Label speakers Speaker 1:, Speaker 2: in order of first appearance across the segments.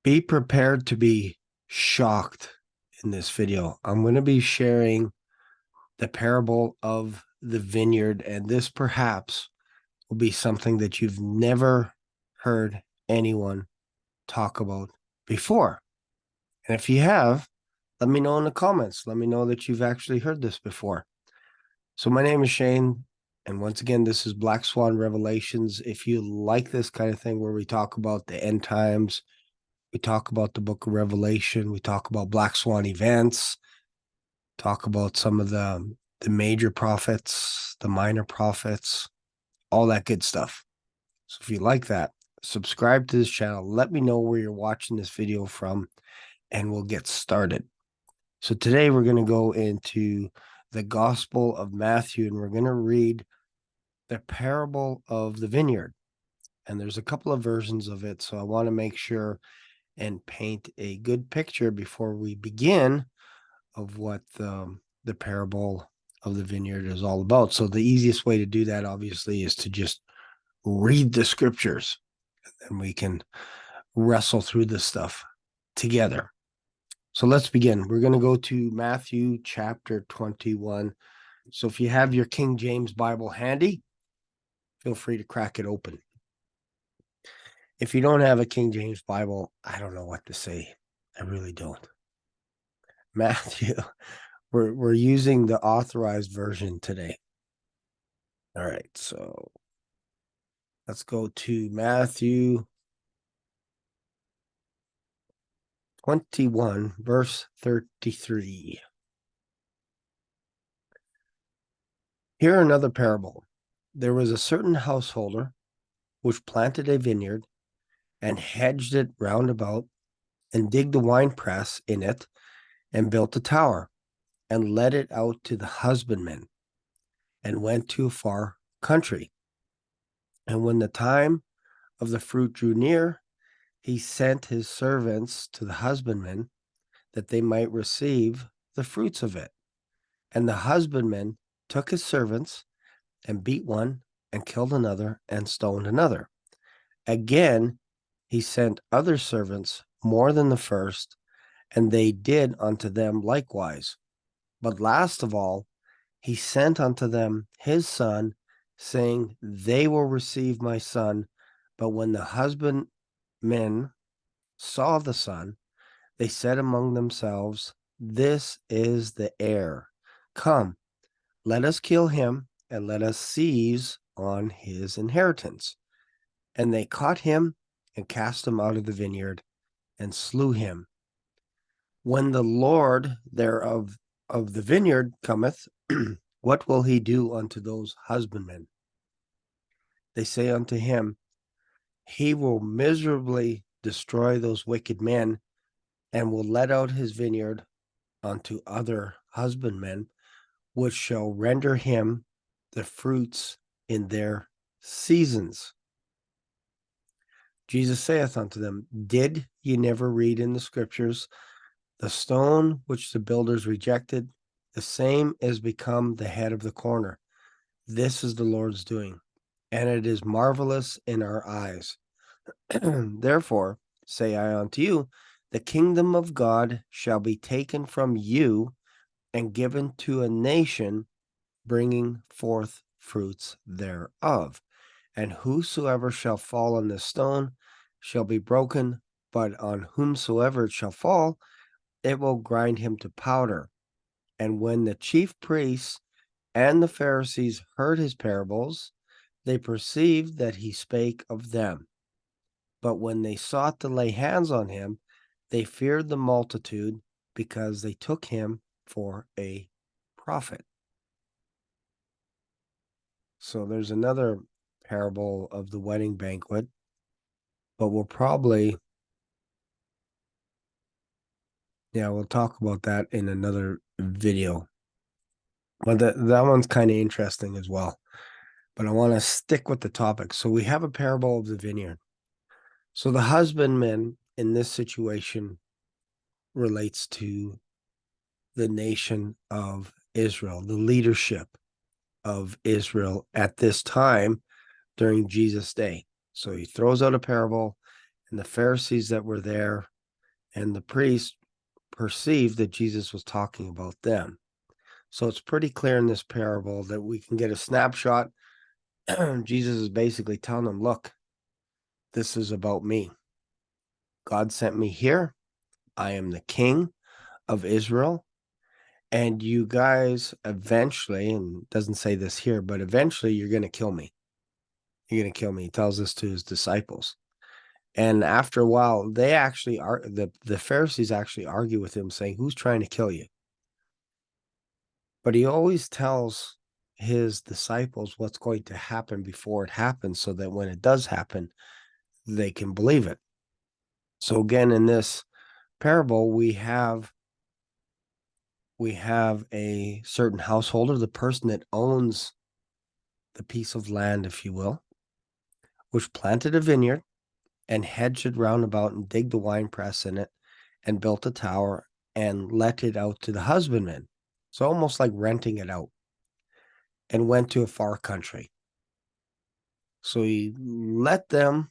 Speaker 1: Be prepared to be shocked in this video. I'm going to be sharing the parable of the vineyard, and this perhaps will be something that you've never heard anyone talk about before. And if you have, let me know in the comments. Let me know that you've actually heard this before. So my name is Shane, and once again, this is Black Swan Revelations. If you like this kind of thing where we talk about the end times, we talk about the book of Revelation, we talk about Black Swan events, talk about some of the major prophets, the minor prophets, all that good stuff. So if you like that, subscribe to this channel. Let me know where you're watching this video from, and we'll get started. So today we're going to go into the Gospel of Matthew, and we're going to read the parable of the vineyard. And there's a couple of versions of it, so I want to make sure and paint a good picture before we begin of what the parable of the vineyard is all about. So the easiest way to do that, obviously, is to just read the scriptures, and we can wrestle through this stuff together. So let's begin. We're going to go to Matthew chapter 21. So if you have your King James Bible handy, feel free to crack it open. If you don't have a King James Bible, I don't know what to say. I really don't. Matthew, we're using the authorized version today. All right, so let's go to Matthew 21, verse 33. Here another parable. There was a certain householder which planted a vineyard and hedged it round about, and digged a winepress in it, and built a tower, and let it out to the husbandmen, and went to a far country. And when the time of the fruit drew near, he sent his servants to the husbandmen, that they might receive the fruits of it. And the husbandman took his servants, and beat one, and killed another, and stoned another. Again, he sent other servants more than the first, and they did unto them likewise. But last of all, he sent unto them his son, saying, They will receive my son. But when the husbandmen saw the son, they said among themselves, This is the heir. Come, let us kill him, and let us seize on his inheritance. And they caught him, and cast him out of the vineyard, and slew him. When the Lord thereof of the vineyard cometh, what will he do unto those husbandmen? They say unto him, He will miserably destroy those wicked men, and will let out his vineyard unto other husbandmen, which shall render him the fruits in their seasons. Jesus saith unto them, Did ye never read in the scriptures, the stone which the builders rejected, the same is become the head of the corner. This is the Lord's doing, and it is marvelous in our eyes. Therefore say I unto you, the kingdom of God shall be taken from you, and given to a nation, bringing forth fruits thereof. And whosoever shall fall on this stone shall be broken, but on whomsoever it shall fall, it will grind him to powder. And when the chief priests and the Pharisees heard his parables, they perceived that he spake of them. But when they sought to lay hands on him, they feared the multitude, because they took him for a prophet. So there's another parable of the wedding banquet, but we'll probably, we'll talk about that in another video. But that one's kind of interesting as well. But I want to stick with the topic. So we have a parable of the vineyard. So the husbandman in this situation relates to the nation of Israel, the leadership of Israel at this time during Jesus' day. So he throws out a parable, and the Pharisees that were there And the priest perceived that Jesus was talking about them. So it's pretty clear in this parable that we can get a snapshot. Jesus is basically telling them, look, this is about me. God sent me here. I am the king of Israel. And you guys eventually, and it doesn't say this here, but eventually you're going to kill me. You're going to kill me. He tells this to his disciples. And after a while, they actually are the Pharisees actually argue with him, saying, who's trying to kill you? But he always tells his disciples what's going to happen before it happens, so that when it does happen, they can believe it. So again, in this parable, we have a certain householder, the person that owns the piece of land, if you will, which planted a vineyard and hedged it round about and digged the wine press in it and built a tower and let it out to the husbandmen. So almost like renting it out, and went to a far country. So he let them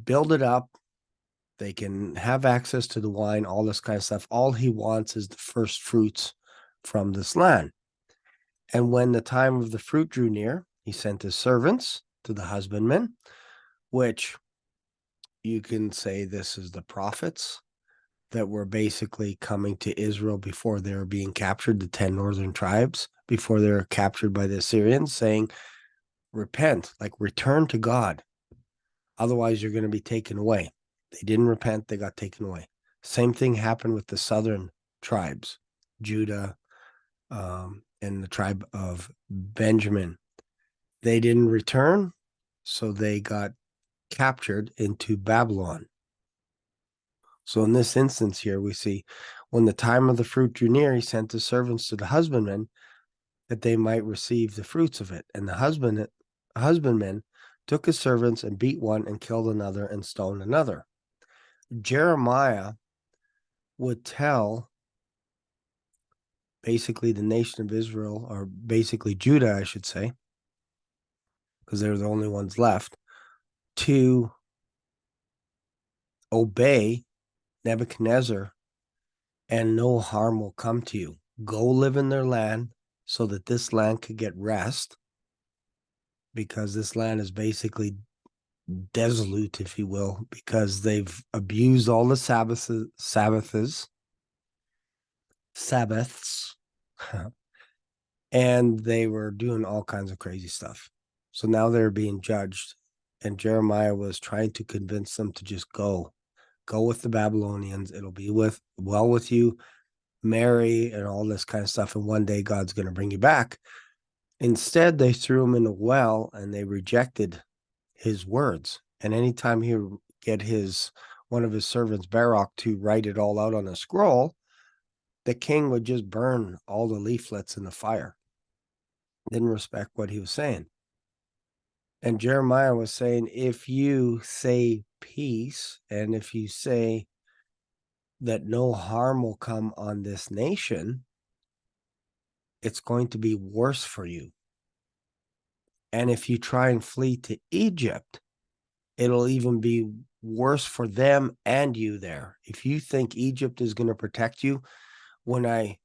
Speaker 1: build it up. They can have access to the wine, all this kind of stuff. All he wants is the first fruits from this land. And when the time of the fruit drew near, he sent his servants to the husbandmen, which you can say this is the prophets that were basically coming to Israel before they were being captured, the 10 northern tribes, before they were captured by the Assyrians, saying, repent, like return to God. Otherwise, you're going to be taken away. They didn't repent, they got taken away. Same thing happened with the southern tribes, Judah, and the tribe of Benjamin. They didn't return, so they got captured into Babylon. So in this instance here, we see when the time of the fruit drew near, he sent his servants to the husbandmen that they might receive the fruits of it. And the husbandmen took his servants and beat one and killed another and stoned another. Jeremiah would tell basically the nation of Israel, or basically Judah, I should say, because they're the only ones left, to obey Nebuchadnezzar, and no harm will come to you. Go live in their land so that this land could get rest, because this land is basically desolate, if you will, because they've abused all the Sabbaths, and they were doing all kinds of crazy stuff. So now they're being judged, and Jeremiah was trying to convince them to just go with the Babylonians. It'll be well with you, marry, and all this kind of stuff. And one day God's going to bring you back. Instead, they threw him in a well, and they rejected his words. And anytime he would get one of his servants, Barak, to write it all out on a scroll, the king would just burn all the leaflets in the fire. Didn't respect what he was saying. And Jeremiah was saying, if you say peace, and if you say that no harm will come on this nation, it's going to be worse for you. And if you try and flee to Egypt, it'll even be worse for them and you there. If you think Egypt is going to protect you, when I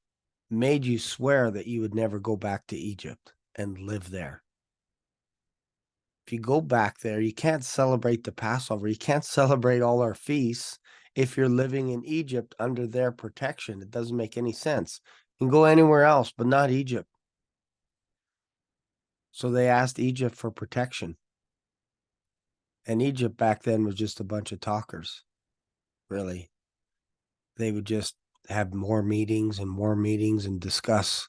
Speaker 1: made you swear that you would never go back to Egypt and live there. If you go back there, you can't celebrate the Passover. You can't celebrate all our feasts if you're living in Egypt under their protection. It doesn't make any sense. You can go anywhere else, but not Egypt. So they asked Egypt for protection. And Egypt back then was just a bunch of talkers, really. They would just have more meetings and discuss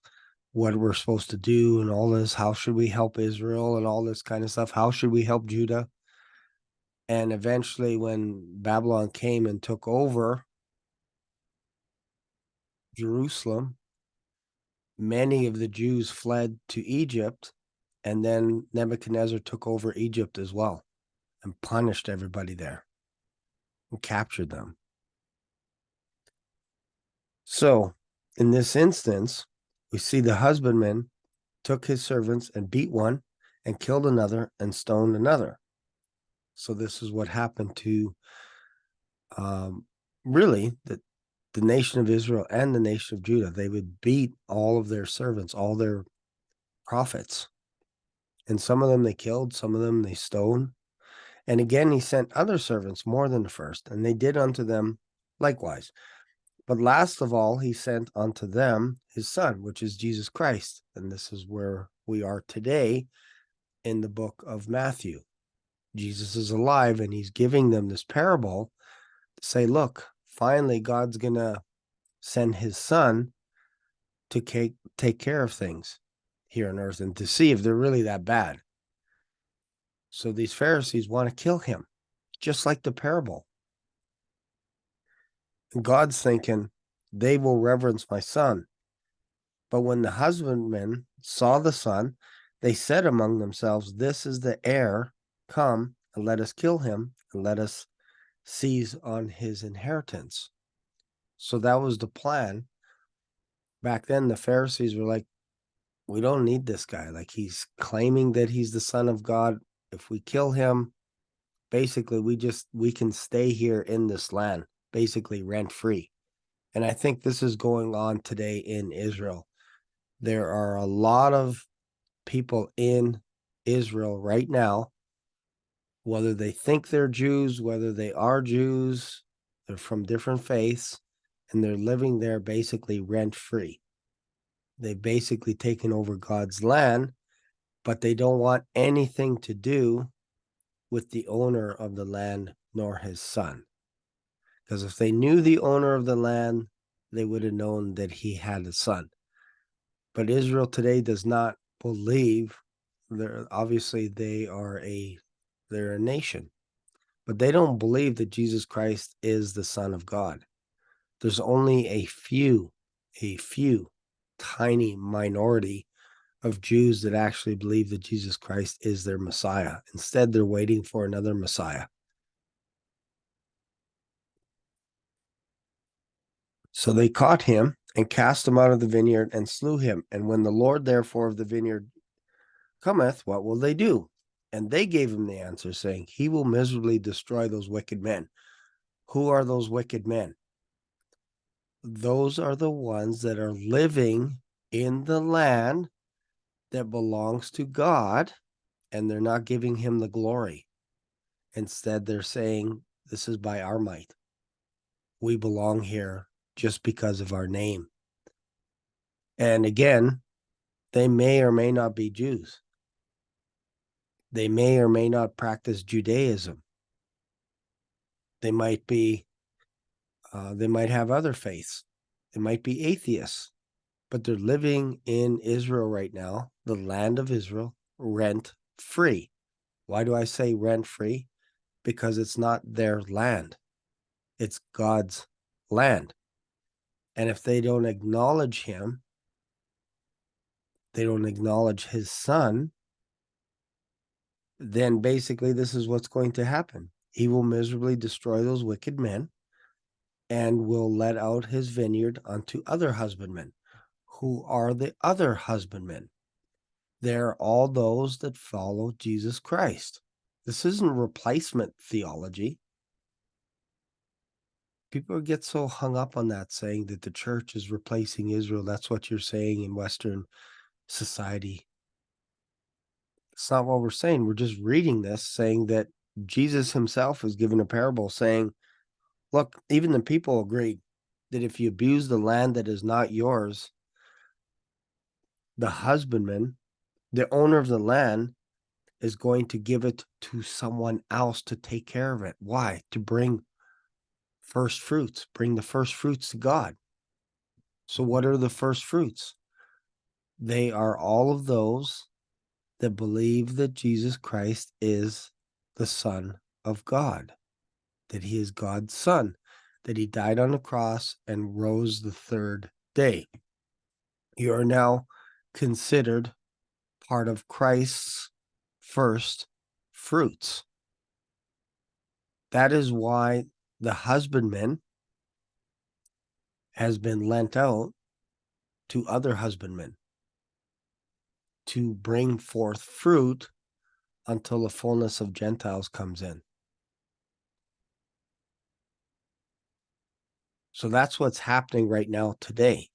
Speaker 1: what we're supposed to do and all this. How should we help Israel and all this kind of stuff? How should we help Judah? And eventually, when Babylon came and took over Jerusalem, many of the Jews fled to Egypt, and then Nebuchadnezzar took over Egypt as well and punished everybody there and captured them. So in this instance, we see the husbandman took his servants and beat one and killed another and stoned another. So this is what happened to really, the nation of Israel and the nation of Judah, they would beat all of their servants, all their prophets. And some of them they killed, some of them they stoned. And again, he sent other servants more than the first, and they did unto them likewise. But last of all, he sent unto them his son, which is Jesus Christ. And this is where we are today in the book of Matthew. Jesus is alive, and he's giving them this parable to say, look, finally, God's going to send his son to take care of things here on earth and to see if they're really that bad. So these Pharisees want to kill him, just like the parable. And God's thinking, they will reverence my son. But when the husbandmen saw the son, they said among themselves, this is the heir. Come and let us kill him and let us seize on his inheritance. So that was the plan. Back then, the Pharisees were like, we don't need this guy. Like, he's claiming that he's the son of God. If we kill him, basically we can stay here in this land, basically rent free. And I think this is going on today in Israel. There are a lot of people in Israel right now, whether they think they're Jews, whether they are Jews, they're from different faiths, and they're living there basically rent free. They've basically taken over God's land, but they don't want anything to do with the owner of the land nor his son. Because if they knew the owner of the land, they would have known that he had a son. But Israel today does not believe. Obviously they're a nation, but they don't believe that Jesus Christ is the Son of God. There's only a few tiny minority of Jews that actually believe that Jesus Christ is their Messiah. Instead, they're waiting for another Messiah. So they caught him and cast him out of the vineyard and slew him. And when the Lord therefore of the vineyard cometh, what will they do? And they gave him the answer, saying, he will miserably destroy those wicked men. Who are those wicked men? Those are the ones that are living in the land that belongs to God, and they're not giving him the glory. Instead, they're saying, this is by our might. We belong here just because of our name. And again, they may or may not be Jews. They may or may not practice Judaism. They might have other faiths. They might be atheists, but they're living in Israel right now, the land of Israel, rent free. Why do I say rent free? Because it's not their land. It's God's land. And if they don't acknowledge him, they don't acknowledge his son, then basically this is what's going to happen. He will miserably destroy those wicked men and will let out his vineyard unto other husbandmen. Who are the other husbandmen? They're all those that follow Jesus Christ. This isn't replacement theology. People get so hung up on that, saying that the church is replacing Israel. That's what you're saying in Western society. It's not what we're saying. We're just reading this, saying that Jesus himself is given a parable saying, look, even the people agreed that if you abuse the land that is not yours, the husbandman, the owner of the land, is going to give it to someone else to take care of it. Why? To bring first fruits, bring the first fruits to God. So what are the first fruits? They are all of those that believe that Jesus Christ is the Son of God, that he is God's son, that he died on the cross and rose the third day. You are now considered part of Christ's first fruits. That is why the husbandman has been lent out to other husbandmen to bring forth fruit until the fullness of Gentiles comes in. So that's what's happening right now today.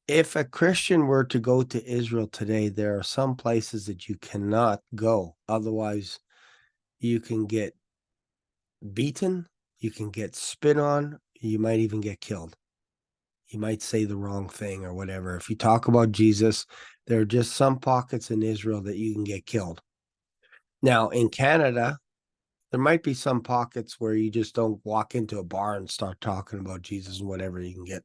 Speaker 1: If a Christian were to go to Israel today, there are some places that you cannot go. Otherwise, you can get beaten, you can get spit on, you might even get killed. You might say the wrong thing or whatever. If you talk about Jesus, there are just some pockets in Israel that you can get killed. Now, in Canada, there might be some pockets where you just don't walk into a bar and start talking about Jesus and whatever. You can get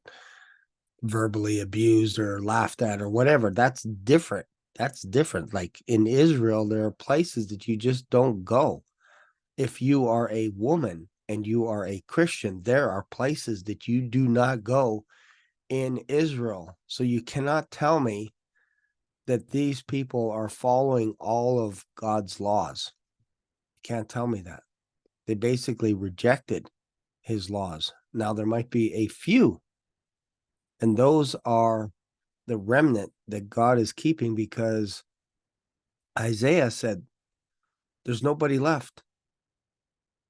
Speaker 1: verbally abused or laughed at or whatever. That's different. That's different. Like in Israel, there are places that you just don't go. If you are a woman and you are a Christian, there are places that you do not go in Israel. So you cannot tell me that these people are following all of God's laws. You can't tell me that. They basically rejected his laws. Now, there might be a few, and those are the remnant that God is keeping, because Isaiah said, there's nobody left.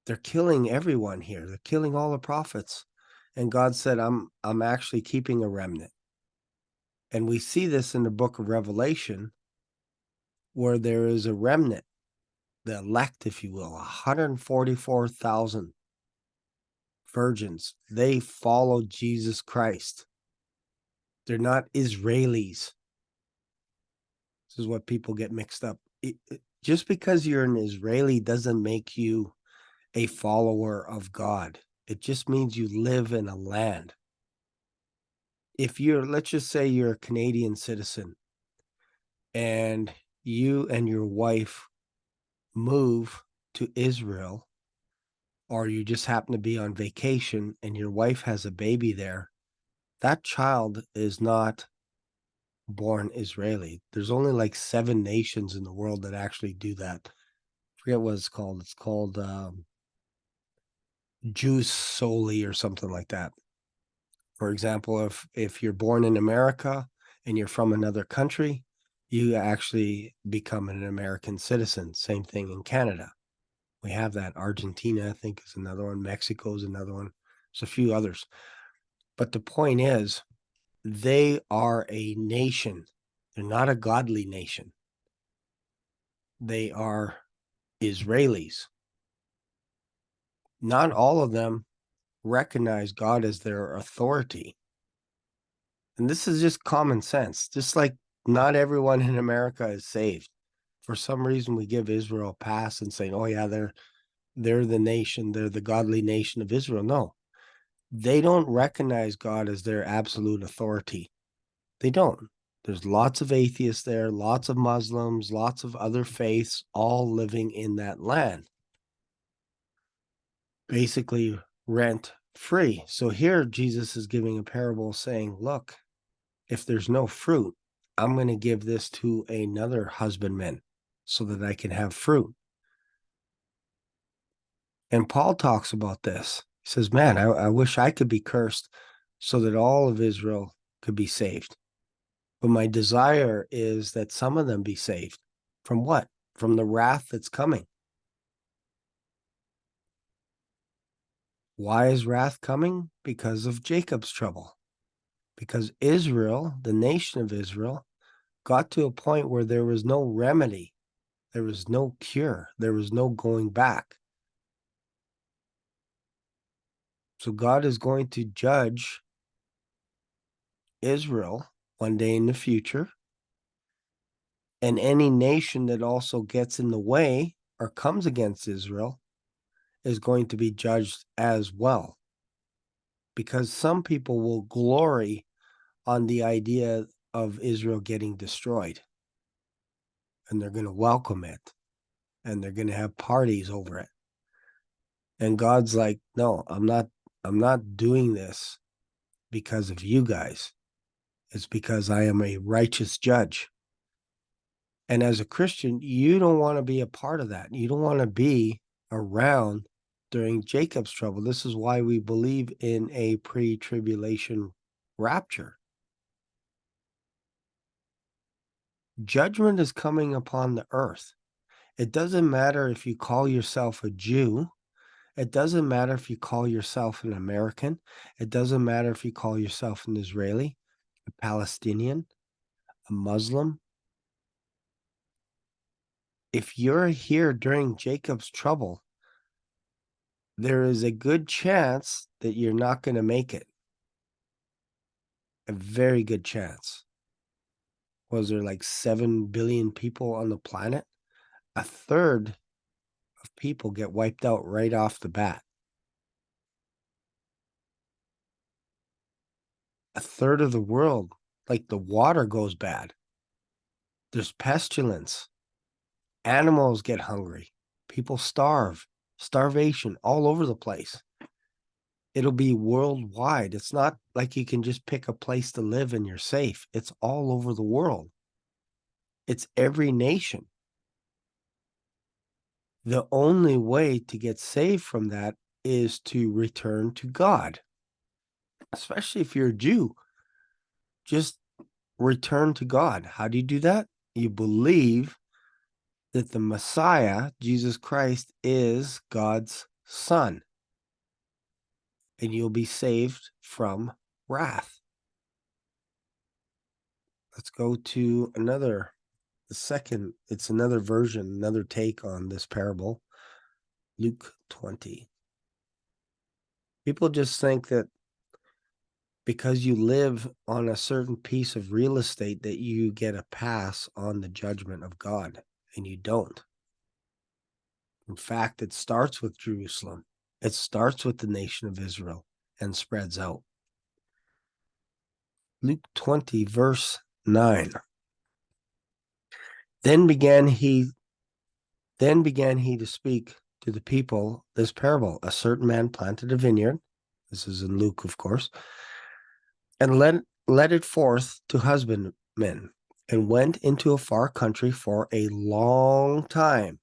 Speaker 1: They're killing everyone here. They're killing all the prophets. And God said, I'm actually keeping a remnant. And we see this in the book of Revelation, where there is a remnant, the elect, if you will, 144,000 virgins. They follow Jesus Christ. They're not Israelis. This is what people get mixed up. Just because you're an Israeli doesn't make you a follower of God. It just means you live in a land. If you're, let's just say you're a Canadian citizen and you and your wife move to Israel, or you just happen to be on vacation and your wife has a baby there, that child is not born Israeli. There's only like 7 nations in the world that actually do that. I forget what it's called. It's called Jews solely or something like that. For example, if you're born in America and you're from another country, you actually become an American citizen. Same thing in Canada. We have that. Argentina, I think, is another one. Mexico is another one. There's a few others. But the point is, they are a nation. They're not a godly nation. They are Israelis. Not all of them recognize God as their authority. And this is just common sense. Just like not everyone in America is saved. For some reason, we give Israel a pass and say, oh, yeah, they're the nation. They're the godly nation of Israel. No, they don't recognize God as their absolute authority. They don't. There's lots of atheists there, lots of Muslims, lots of other faiths, all living in that land. Basically rent free. So here Jesus is giving a parable saying, look, if there's no fruit, I'm going to give this to another husbandman so that I can have fruit. And Paul talks about this. He says, man, I wish I could be cursed so that all of Israel could be saved. But my desire is that some of them be saved. From what? From the wrath that's coming. Why is wrath coming? Because of Jacob's trouble. Because Israel, the nation of Israel, got to a point where there was no remedy. There was no cure. There was no going back. So God is going to judge Israel one day in the future. And any nation that also gets in the way or comes against Israel is going to be judged as well. Because some people will glory on the idea of Israel getting destroyed. And they're going to welcome it. And they're going to have parties over it. And God's like, no, I'm not doing this because of you guys. It's because I am a righteous judge. And as a Christian, you don't want to be a part of that. You don't want to be around during Jacob's trouble. This is why we believe in a pre-tribulation rapture. Judgment is coming upon the earth. It doesn't matter if you call yourself a Jew. It doesn't matter if you call yourself an American. It doesn't matter if you call yourself an Israeli, a Palestinian, a Muslim. If you're here during Jacob's trouble, there is a good chance that you're not going to make it. A very good chance. Was there like 7 billion people on the planet? A third of people get wiped out right off the bat. A third of the world, like the water goes bad. There's pestilence. Animals get hungry. People starve. Starvation all over the place. It'll be worldwide. It's not like you can just pick a place to live and you're safe. It's all over the world. It's every nation. The only way to get saved from that is to return to God, especially if you're a Jew. Just return to God. How do you do that? You believe that the Messiah, Jesus Christ, is God's Son, and you'll be saved from wrath. Let's go to it's another version, another take on this parable. Luke 20. People just think that because you live on a certain piece of real estate that you get a pass on the judgment of God, and you don't. In fact, it starts with Jerusalem. It starts with the nation of Israel and spreads out. Luke 20, verse 9. Then began he to speak to the people this parable. A certain man planted a vineyard. This is in Luke, of course, and led it forth to husbandmen, and went into a far country for a long time.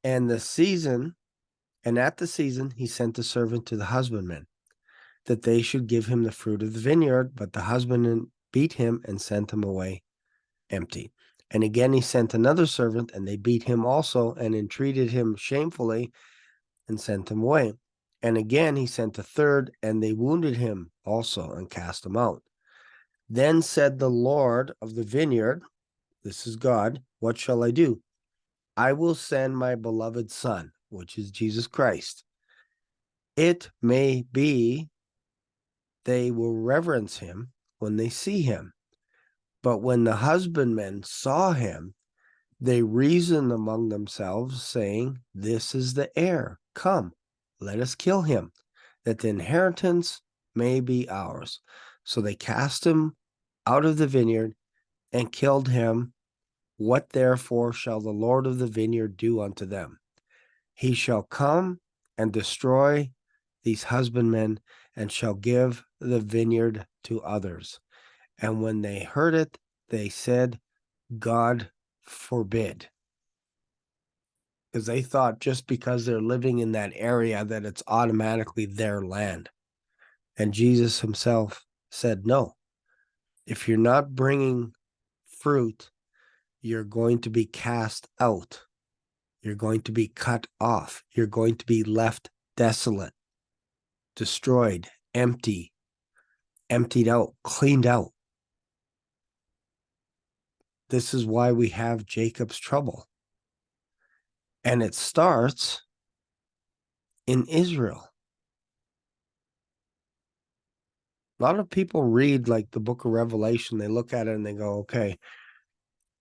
Speaker 1: And at the season, he sent a servant to the husbandmen, that they should give him the fruit of the vineyard. But the husbandman beat him and sent him away empty. And again he sent another servant, and they beat him also, and entreated him shamefully, and sent him away. And again he sent a third, and they wounded him also, and cast him out. Then said the Lord of the vineyard, this is God, what shall I do? I will send my beloved Son, which is Jesus Christ. It may be they will reverence him when they see him. But when the husbandmen saw him, they reasoned among themselves, saying, this is the heir. Come, let us kill him, that the inheritance may be ours. So they cast him out of the vineyard and killed him. What therefore shall the Lord of the vineyard do unto them? He shall come and destroy these husbandmen, and shall give the vineyard to others. And when they heard it, they said, God forbid. Because they thought just because they're living in that area that it's automatically their land. And Jesus himself said, no, if you're not bringing fruit, you're going to be cast out. You're going to be cut off. You're going to be left desolate, destroyed, emptied out, cleaned out. This is why we have Jacob's trouble. And it starts in Israel. A lot of people read like the book of Revelation. They look at it and they go, okay,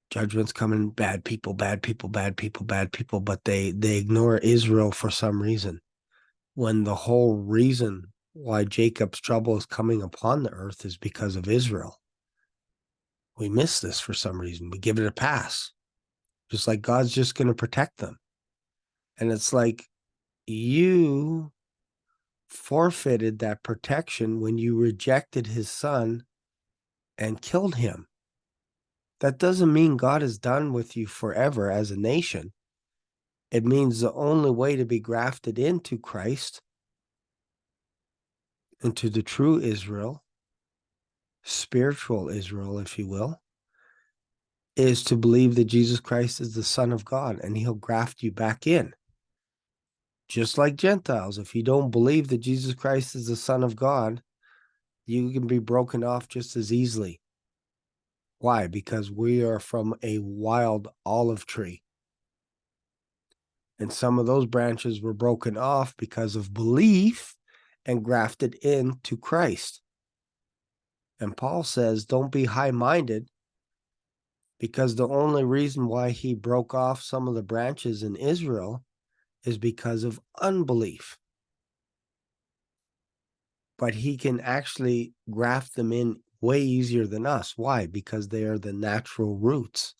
Speaker 1: judgment's coming, bad people, bad people, bad people, bad people. But they ignore Israel for some reason, when the whole reason why Jacob's trouble is coming upon the earth is because of Israel. We miss this for some reason. We give it a pass. Just like God's just going to protect them. And it's like you forfeited that protection when you rejected his son and killed him. That doesn't mean God is done with you forever as a nation. It means the only way to be grafted into Christ, into the true Israel, spiritual Israel, if you will, is to believe that Jesus Christ is the Son of God, and he'll graft you back in. just like Gentiles. If you don't believe that Jesus Christ is the Son of God, you can be broken off just as easily. Why? Because we are from a wild olive tree. And some of those branches were broken off because of belief and grafted into Christ. And Paul says, don't be high-minded, because the only reason why he broke off some of the branches in Israel is because of unbelief. But he can actually graft them in way easier than us. Why? Because they are the natural roots.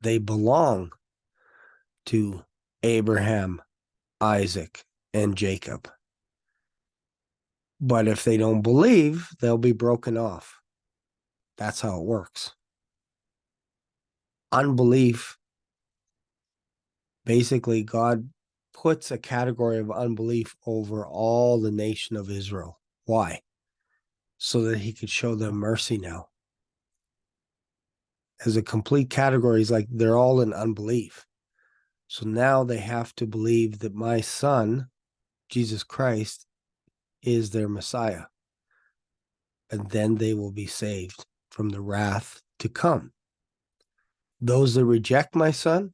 Speaker 1: They belong to Abraham, Isaac, and Jacob. But if they don't believe, they'll be broken off. That's how it works. Unbelief, basically, God puts a category of unbelief over all the nation of Israel. Why? So that he could show them mercy now. As a complete category, he's like, they're all in unbelief. So now they have to believe that my son, Jesus Christ, is their Messiah. And then they will be saved from the wrath to come. Those that reject my son,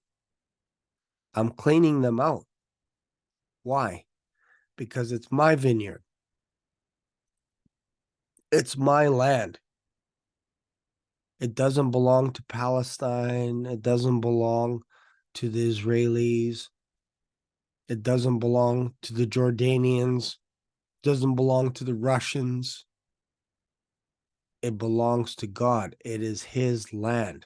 Speaker 1: I'm cleaning them out. Why? Because it's my vineyard. It's my land. It doesn't belong to Palestine. It doesn't belong to the Israelis. It doesn't belong to the Jordanians. It doesn't belong to the Russians. It belongs to God. It is his land.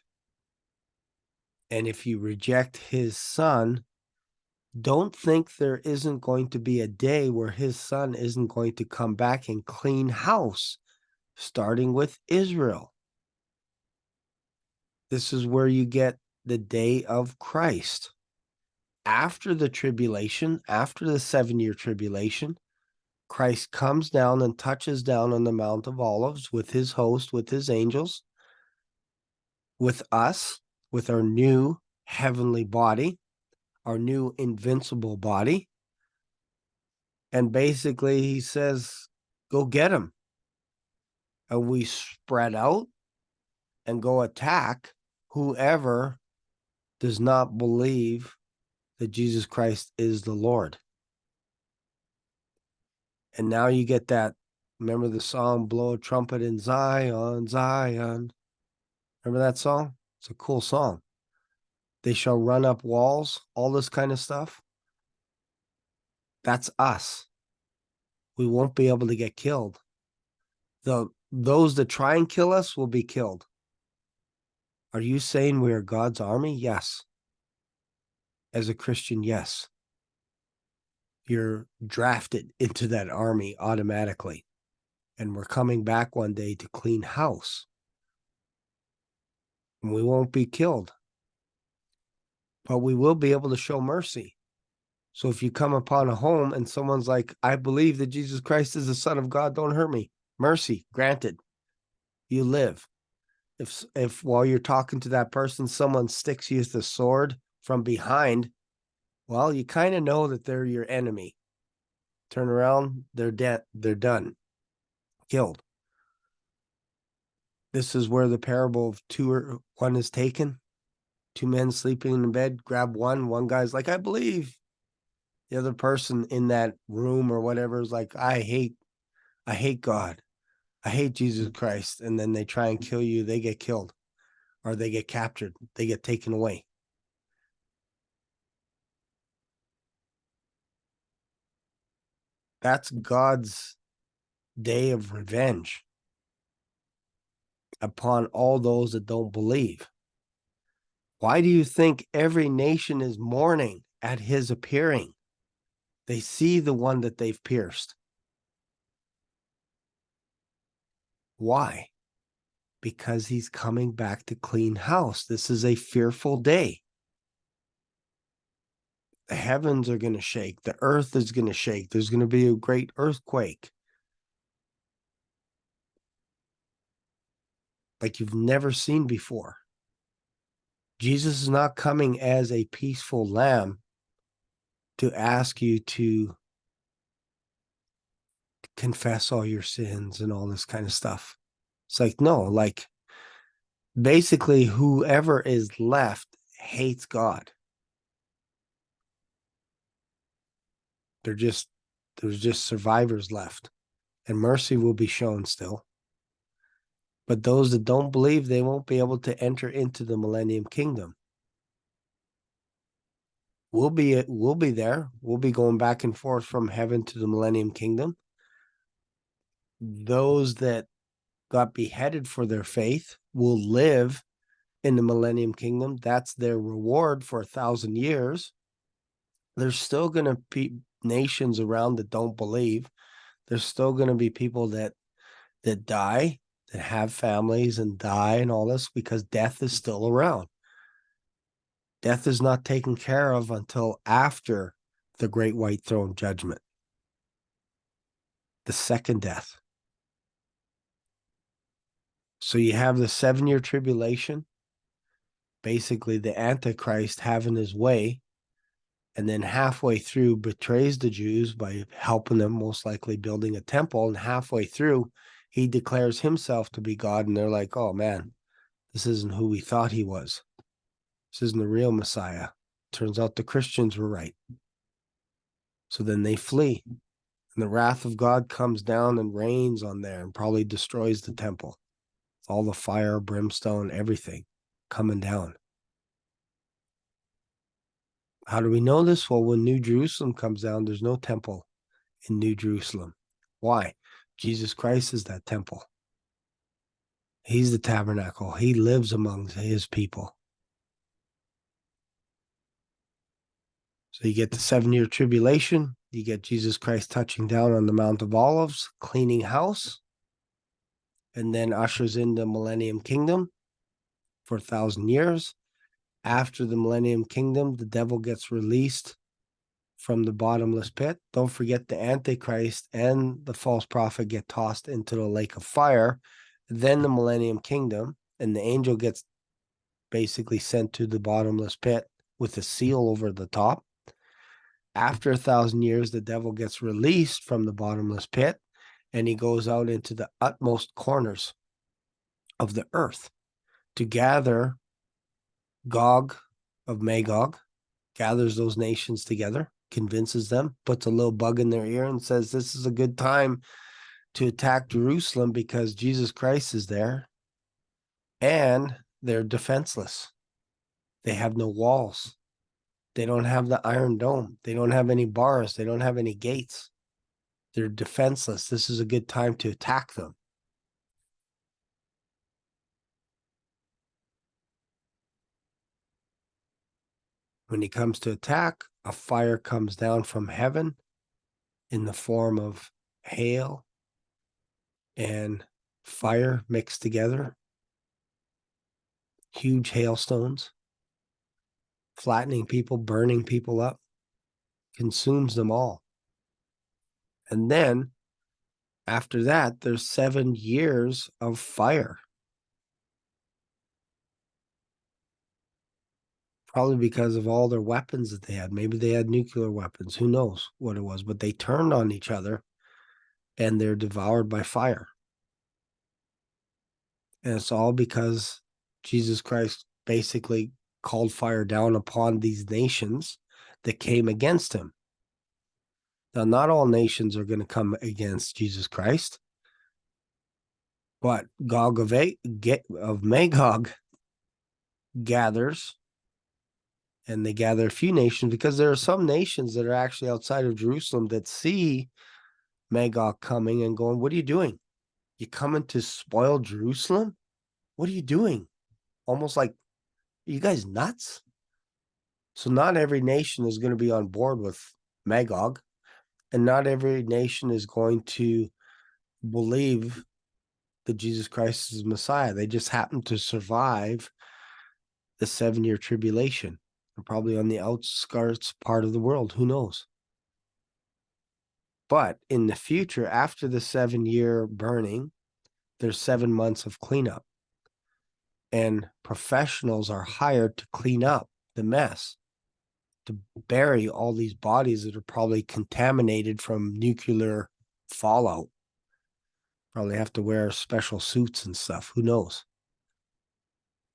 Speaker 1: And if you reject his son, don't think there isn't going to be a day where his son isn't going to come back and clean house, starting with Israel. This is where you get the day of Christ. After the tribulation, after the 7-year tribulation, Christ comes down and touches down on the Mount of Olives with his host, with his angels, with us, with our new heavenly body, our new invincible body. And basically he says, go get him. And we spread out and go attack whoever does not believe that Jesus Christ is the Lord. And now you get that. Remember the song, Blow a Trumpet in Zion, Zion. Remember that song? It's a cool song. They shall run up walls, all this kind of stuff. That's us. We won't be able to get killed. Those that try and kill us will be killed. Are you saying we are God's army? Yes. As a Christian, yes. You're drafted into that army automatically. And we're coming back one day to clean house. And we won't be killed. But we will be able to show mercy. So if you come upon a home and someone's like, I believe that Jesus Christ is the Son of God, don't hurt me. Mercy granted. You live. If while you're talking to that person, someone sticks you with a sword from behind, well, you kind of know that they're your enemy. Turn around, they're dead. They're done. Killed. This is where the parable of one is taken. 2 men sleeping in bed, grab one. One guy's like, I believe. The other person in that room or whatever is like, I hate God. I hate Jesus Christ. And then they try and kill you. They get killed or they get captured. They get taken away. That's God's day of revenge upon all those that don't believe. Why do you think every nation is mourning at his appearing? They see the one that they've pierced. Why? Because he's coming back to clean house. This is a fearful day. The heavens are going to shake. The earth is going to shake. There's going to be a great earthquake. Like you've never seen before. Jesus is not coming as a peaceful lamb to ask you to confess all your sins and all this kind of stuff. It's like, no, like basically whoever is left hates God. There's just survivors left, and mercy will be shown still. But those that don't believe, they won't be able to enter into the Millennium Kingdom. We'll be there. We'll be going back and forth from heaven to the Millennium Kingdom. Those that got beheaded for their faith will live in the Millennium Kingdom. That's their reward for 1,000 years. There's still going to be nations around that don't believe. There's still going to be people that die, that have families and die and all this, because death is still around. Death is not taken care of until after the great white throne judgment, the second death. So you have the 7-year tribulation, basically the Antichrist having his way, and then halfway through betrays the Jews by helping them, most likely building a temple, and halfway through he declares himself to be God, and they're like, oh man, this isn't who we thought he was. This isn't the real Messiah. Turns out the Christians were right. So then they flee, and the wrath of God comes down and rains on there and probably destroys the temple. All the fire, brimstone, everything coming down. How do we know this? Well, when New Jerusalem comes down, there's no temple in New Jerusalem. Why? Jesus Christ is that temple. He's the tabernacle. He lives among his people. So you get the 7-year tribulation. You get Jesus Christ touching down on the Mount of Olives, cleaning house, and then ushers in the Millennium Kingdom for 1,000 years. After the Millennium Kingdom, the devil gets released from the bottomless pit. Don't forget the Antichrist and the false prophet get tossed into the lake of fire. Then the Millennium Kingdom, and the angel gets basically sent to the bottomless pit with a seal over the top. After 1,000 years, the devil gets released from the bottomless pit, and he goes out into the utmost corners of the earth to gather Gog of Magog, gathers those nations together, convinces them, puts a little bug in their ear and says, this is a good time to attack Jerusalem because Jesus Christ is there, and they're defenseless. They have no walls. They don't have the Iron Dome. They don't have any bars. They don't have any gates. They're defenseless. This is a good time to attack them. When he comes to attack, a fire comes down from heaven in the form of hail and fire mixed together. Huge hailstones, flattening people, burning people up, consumes them all. And then after that, there's 7 years of fire. Probably because of all their weapons that they had. Maybe they had nuclear weapons. Who knows what it was? But they turned on each other and they're devoured by fire. And it's all because Jesus Christ basically called fire down upon these nations that came against him. Now, not all nations are going to come against Jesus Christ, but Gog of Magog gathers, and they gather a few nations, because there are some nations that are actually outside of Jerusalem that see Magog coming and going, what are you doing? You coming to spoil Jerusalem? What are you doing? Almost like, are you guys nuts? So not every nation is going to be on board with Magog, and not every nation is going to believe that Jesus Christ is Messiah. They just happen to survive the 7-year tribulation. They're probably on the outskirts part of the world. Who knows? But in the future, after the 7-year burning, there's 7 months of cleanup. and professionals are hired to clean up the mess, to bury all these bodies that are probably contaminated from nuclear fallout. Probably have to wear special suits and stuff. Who knows?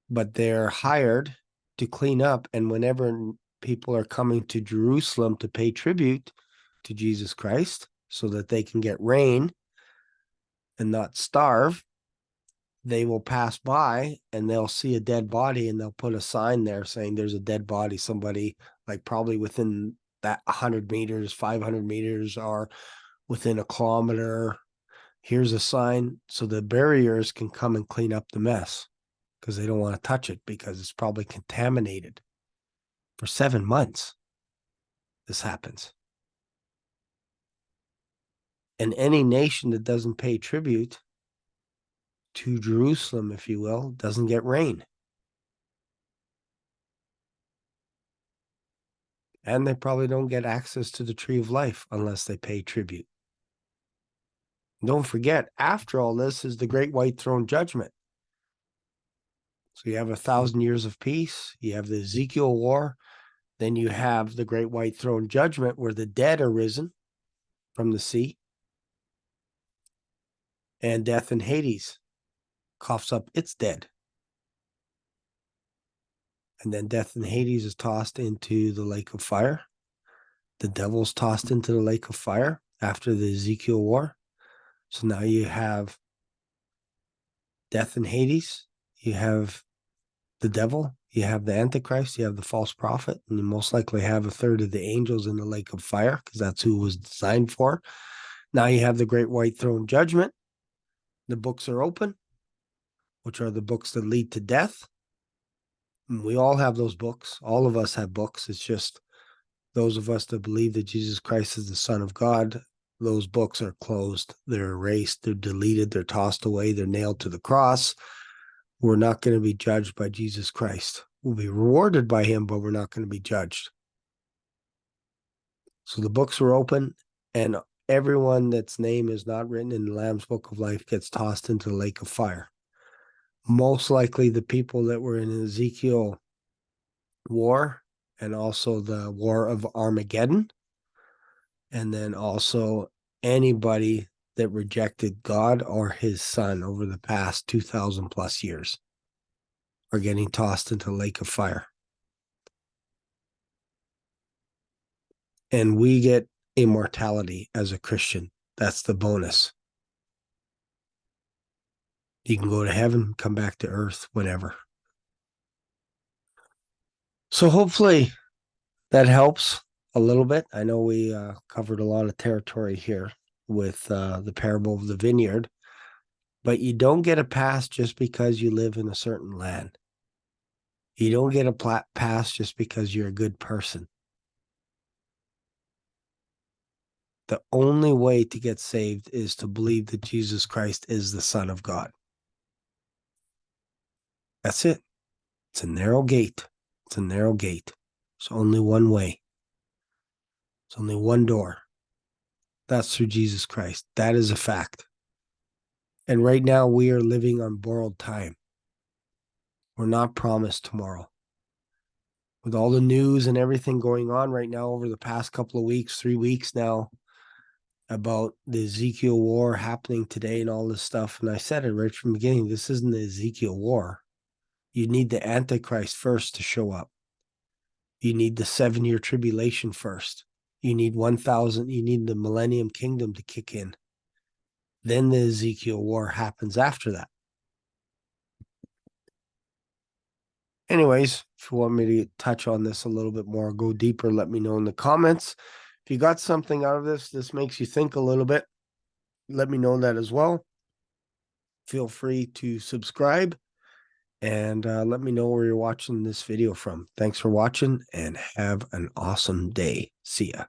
Speaker 1: But they're hired to clean up. And whenever people are coming to Jerusalem to pay tribute to Jesus Christ so that they can get rain and not starve, they will pass by and they'll see a dead body and they'll put a sign there saying there's a dead body. Somebody, like, probably within that 100 meters, 500 meters, or within a kilometer. Here's a sign so the barriers can come and clean up the mess, because they don't want to touch it because it's probably contaminated. For 7 months, this happens. And any nation that doesn't pay tribute to Jerusalem, if you will, doesn't get rain. And they probably don't get access to the tree of life unless they pay tribute. Don't forget, after all this is the great white throne judgment. So you have 1,000 years of peace, you have the Ezekiel war, then you have the great white throne judgment where the dead are risen from the sea, and death in Hades coughs up its dead. And then death in Hades is tossed into the lake of fire. The devil's tossed into the lake of fire after the Ezekiel war. So now you have death in Hades, you have the devil, you have the Antichrist, you have the false prophet, and you most likely have a third of the angels in the lake of fire, because that's who it was designed for. Now you have the great white throne judgment. The books are open, which are the books that lead to death. And we all have those books. All of us have books. It's just those of us that believe that Jesus Christ is the Son of God, those books are closed. They're erased. They're deleted. They're tossed away. They're nailed to the cross. We're not going to be judged by Jesus Christ. We'll be rewarded by him, but we're not going to be judged. So the books are open, and everyone that's name is not written in the Lamb's Book of Life gets tossed into the lake of fire. Most likely the people that were in Ezekiel war, and also the war of Armageddon, and then also anybody that rejected God or his son over the past 2,000 plus years are getting tossed into the lake of fire. And we get immortality as a Christian. That's the bonus. You can go to heaven, come back to earth whenever. So hopefully that helps a little bit. I know we covered a lot of territory here with the parable of the vineyard, but you don't get a pass just because you live in a certain land. You don't get a pass just because you're a good person. The only way to get saved is to believe that Jesus Christ is the Son of God. That's it. It's a narrow gate. It's a narrow gate. It's only one way. It's only one door. That's through Jesus Christ. That is a fact. And right now we are living on borrowed time. We're not promised tomorrow. With all the news and everything going on right now over the past couple of weeks, 3 weeks now, about the Ezekiel war happening today and all this stuff. And I said it right from the beginning, this isn't the Ezekiel war. You need the Antichrist first to show up. You need the 7-year tribulation first. You need 1,000, you need the Millennium Kingdom to kick in. Then the Ezekiel war happens after that. Anyways, if you want me to touch on this a little bit more, go deeper, let me know in the comments. If you got something out of this makes you think a little bit, let me know that as well. Feel free to subscribe and let me know where you're watching this video from. Thanks for watching and have an awesome day. See ya.